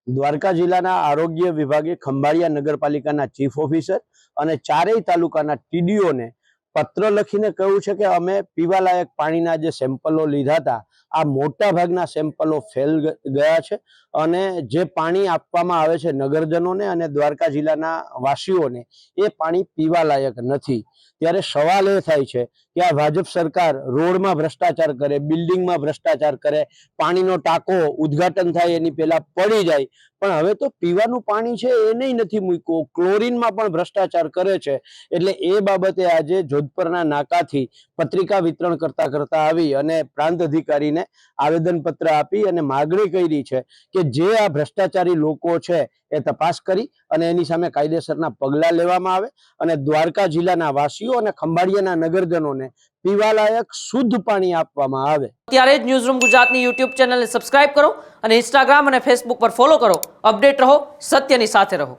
દ્વારકા જિલ્લાના આરોગ્ય વિભાગે ખંભાળિયા નગરપાલિકાના ચીફ ઓફિસર અને ચારેય તાલુકાના ટીડીઓને પત્ર લખીને કહ્યું છે કે અમે પીવાલાયક પાણીના જે સેમ્પલો લીધા હતા આ મોટા ભાગના સેમ્પલો ફેલ ગયા છે અને જે પાણી આપવામાં આવે છે નગરજનોને અને દ્વારકા જિલ્લાના વાસીઓને એ પાણી પીવાલાયક નથી। ત્યારે સવાલ એ થાય છે કે આ ભાજપ સરકાર રોડમાં ભ્રષ્ટાચાર કરે, બિલ્ડિંગમાં ભ્રષ્ટાચાર કરે, પાણીનો ટાંકો ઉદ્ઘાટન થાય એની પહેલા પડી જાય, પણ હવે તો પીવાનું પાણી છે એને નથી મૂક્યું, ક્લોરીનમાં પણ ભ્રષ્ટાચાર કરે છે। એટલે એ બાબતે આજે જોધપુરના નાકાથી પત્રિકા વિતરણ કરતા આવી અને પ્રાંત અધિકારીને આવેદનપત્ર આપી અને માગણી કરી છે કે જે આ ભ્રષ્ટાચારી લોકો છે એ તપાસ કરી અને એની સામે કાયદેસરના પગલાં લેવામાં આવે અને દ્વારકા જિલ્લાના વાસીઓ અને ખંભાળિયાના નગરજનોને પીવાલાયક શુદ્ધ પાણી આપવામાં આવે। ત્યારે જ ન્યૂઝરૂમ ગુજરાતની યુટ્યુબ ચેનલને સબસ્ક્રાઇબ કરો અને ઇન્સ્ટાગ્રામ અને ફેસબુક પર ફોલો કરો। અપડેટ રહો, સત્યની સાથે રહો।